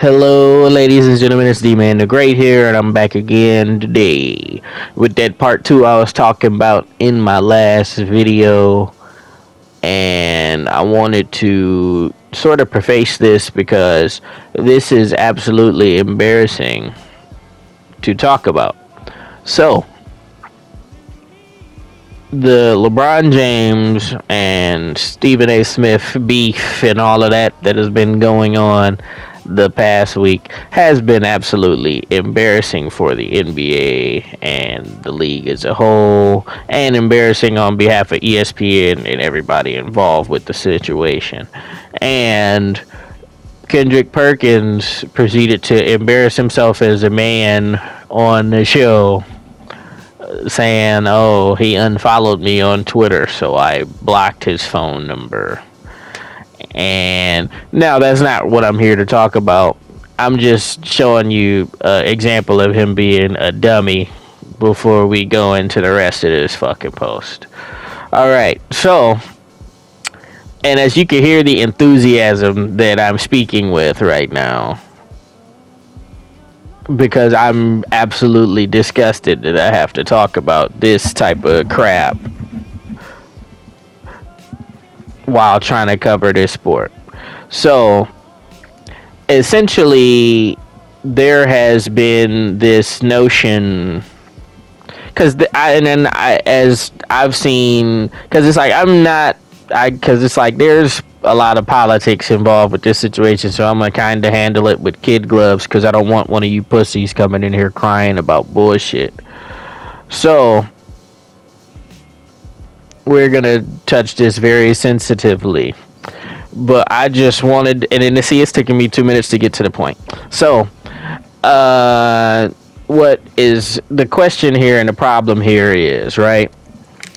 Hello, ladies and gentlemen, it's D-Man the Great here, and I'm back again today with that part 2 I was talking about in my last video. And I wanted to sort of preface this because this is absolutely embarrassing to talk about. So, the LeBron James and Stephen A. Smith beef and all of that has been going on the past week has been absolutely embarrassing for the NBA and the league as a whole, and embarrassing on behalf of ESPN and everybody involved with the situation. And Kendrick Perkins proceeded to embarrass himself as a man on the show, saying, "Oh, he unfollowed me on Twitter, so I blocked his phone number." And now that's not what I'm here to talk about. I'm just showing you an example of him being a dummy before we go into the rest of this fucking post. Alright, so, and as you can hear the enthusiasm that I'm speaking with right now, because I'm absolutely disgusted that I have to talk about this type of crap while trying to cover this sport. So, essentially, there has been this notion, as I've seen, because it's like it's like there's a lot of politics involved with this situation, so I'm gonna kind of handle it with kid gloves because I don't want one of you pussies coming in here crying about bullshit. So, we're gonna touch this very sensitively, but I just wanted, and then see, it's taking me 2 minutes to get to the point. So, what is the question here and the problem here is, right?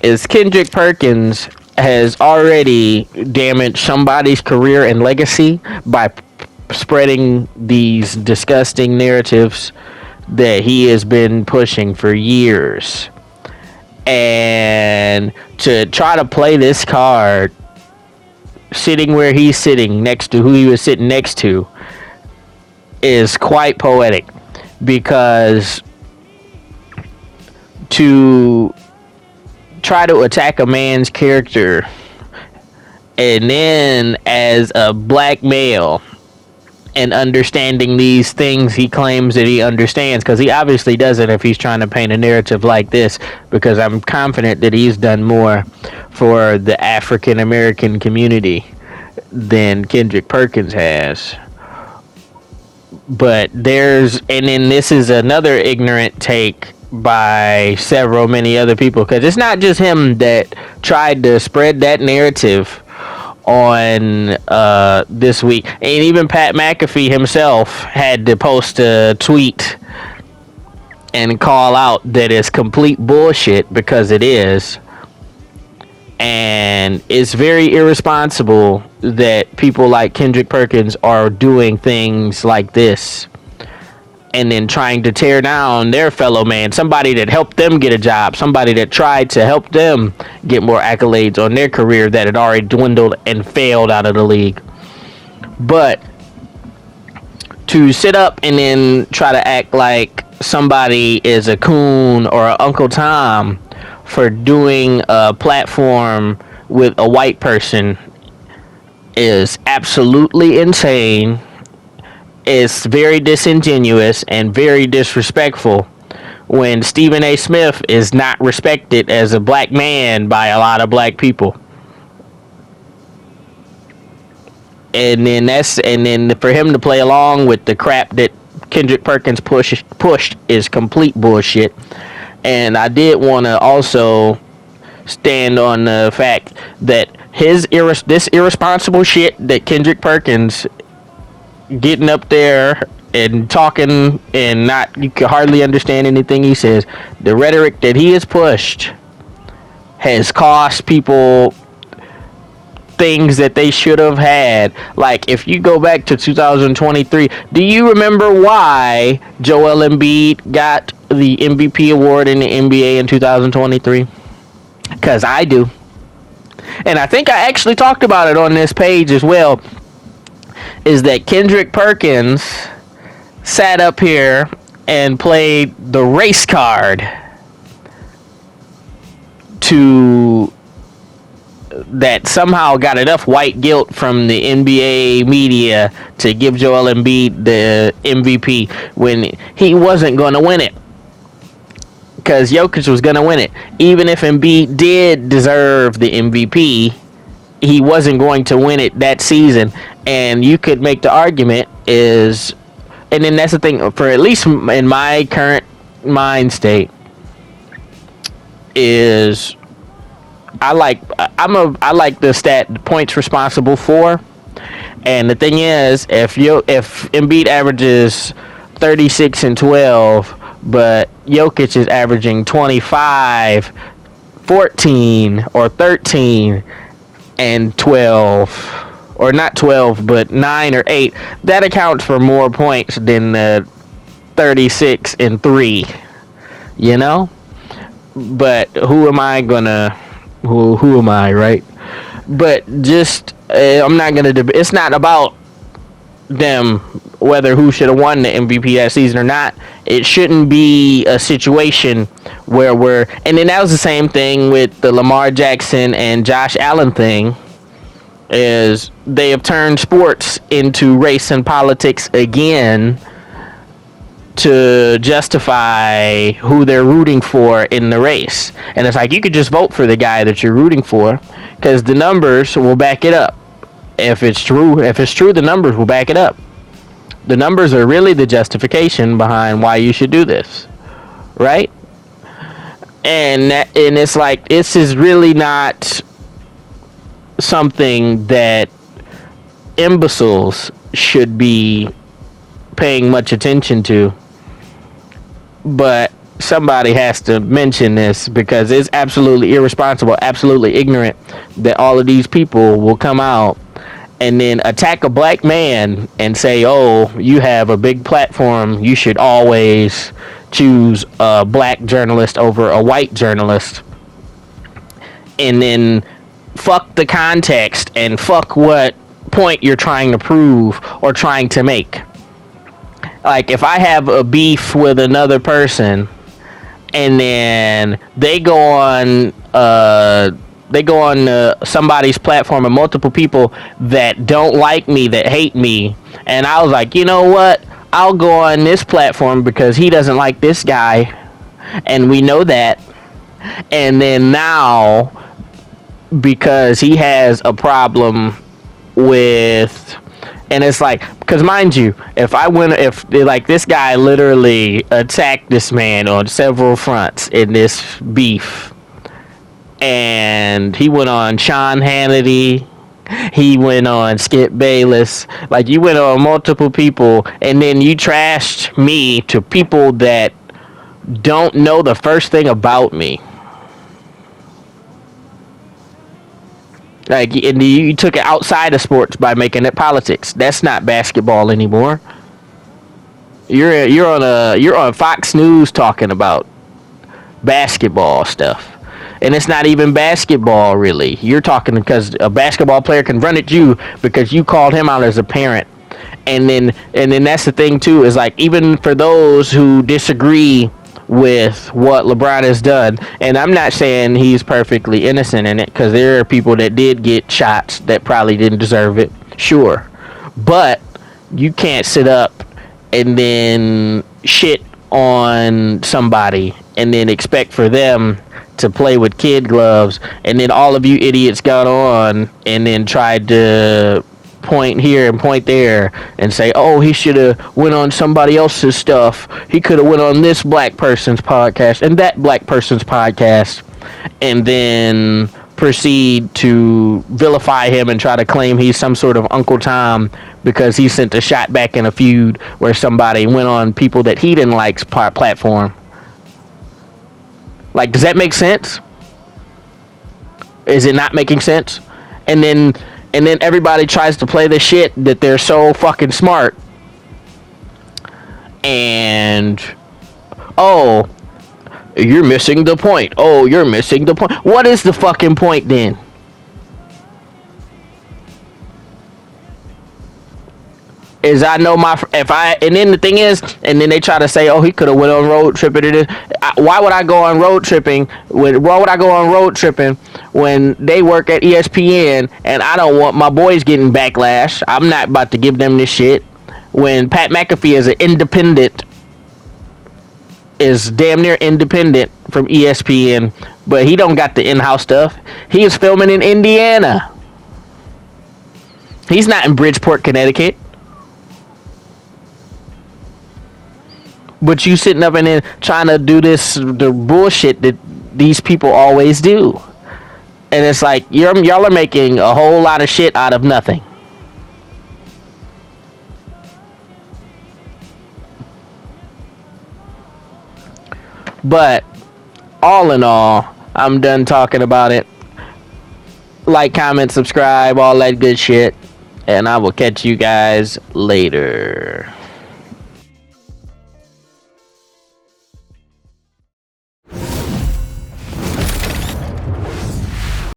Is Kendrick Perkins has already damaged somebody's career and legacy by spreading these disgusting narratives that he has been pushing for years. And to try to play this card sitting where he's sitting next to who he was sitting next to is quite poetic, because to try to attack a man's character and then as a black male and understanding these things he claims that he understands, because he obviously doesn't if he's trying to paint a narrative like this, because I'm confident that he's done more for the African American community than Kendrick Perkins has. But and then this is another ignorant take by many other people, because it's not just him that tried to spread that narrative on this week, and even Pat McAfee himself had to post a tweet and call out that it's complete bullshit, because it is. And it's very irresponsible that people like Kendrick Perkins are doing things like this and then trying to tear down their fellow man, somebody that helped them get a job, somebody that tried to help them get more accolades on their career that had already dwindled and failed out of the league. But to sit up and then try to act like somebody is a coon or an Uncle Tom for doing a platform with a white person is absolutely insane. It's very disingenuous and very disrespectful when Stephen A. Smith is not respected as a black man by a lot of black people. And then for him to play along with the crap that Kendrick Perkins pushed is complete bullshit. And I did want to also stand on the fact that this irresponsible shit that Kendrick Perkins getting up there and talking and you can hardly understand anything he says, the rhetoric that he has pushed has cost people things that they should have had. Like, if you go back to 2023, do you remember why Joel Embiid got the MVP award in the NBA in 2023? Because I do. And I think I actually talked about it on this page as well, is that Kendrick Perkins sat up here and played the race card to that somehow got enough white guilt from the NBA media to give Joel Embiid the MVP when he wasn't going to win it. Because Jokic was going to win it. Even if Embiid did deserve the MVP, he wasn't going to win it that season. And you could make the argument is, and then that's the thing, for at least in my current mind state, is I like the stat points responsible for. And the thing is, if Embiid averages 36 and 12, but Jokic is averaging 25, 14, or 13 and 12, or not 12, but 9 or 8, that accounts for more points than the 36 and 3, you know? But who am I, right? But just, I'm not gonna it's not about them whether who should have won the MVP that season or not. It shouldn't be a situation where and then that was the same thing with the Lamar Jackson and Josh Allen thing, is they have turned sports into race and politics again to justify who they're rooting for in the race. And it's like, you could just vote for the guy that you're rooting for because the numbers will back it up. If it's true, the numbers will back it up. The numbers are really the justification behind why you should do this, right? And it's like, this is really not something that imbeciles should be paying much attention to. But somebody has to mention this because it's absolutely irresponsible, absolutely ignorant that all of these people will come out and then attack a black man and say, oh, you have a big platform, you should always choose a black journalist over a white journalist. And then fuck the context and fuck what point you're trying to prove or trying to make. Like, if I have a beef with another person and then they go on somebody's platform and multiple people that don't like me, that hate me, and I was like, you know what, I'll go on this platform because he doesn't like this guy, and we know that, and then now because he has a problem with, and it's like, because mind you, if like this guy literally attacked this man on several fronts in this beef, and he went on Sean Hannity, he went on Skip Bayless, like you went on multiple people, and then you trashed me to people that don't know the first thing about me. Like, and you took it outside of sports by making it politics. That's not basketball anymore. You're on Fox News talking about basketball stuff. And it's not even basketball, really. You're talking because a basketball player can run at you because you called him out as a parent. And then that's the thing, too, is like, even for those who disagree with what LeBron has done, and I'm not saying he's perfectly innocent in it, because there are people that did get shots that probably didn't deserve it, sure. But you can't sit up and then shit on somebody and then expect for them to play with kid gloves, and then all of you idiots got on and then tried to point here and point there and say, oh, he should have went on somebody else's stuff, he could have went on this black person's podcast and that black person's podcast, and then proceed to vilify him and try to claim he's some sort of Uncle Tom because he sent a shot back in a feud where somebody went on people that he didn't like's platform. Like, does that make sense? Is it not making sense? And then everybody tries to play the shit that they're so fucking smart. And, oh, you're missing the point. Oh, you're missing the point. What is the fucking point then? is I know my if I and then the thing is, and then they try to say, oh, he could have went on road tripping to this. Why would I go on road tripping when they work at ESPN and I don't want my boys getting backlash? I'm not about to give them this shit. When Pat McAfee is an independent, is damn near independent from ESPN, but he don't got the in-house stuff. He is filming in Indiana. He's not in Bridgeport, Connecticut. But you sitting up and then trying to do the bullshit that these people always do. And it's like, y'all are making a whole lot of shit out of nothing. But, all in all, I'm done talking about it. Like, comment, subscribe, all that good shit. And I will catch you guys later.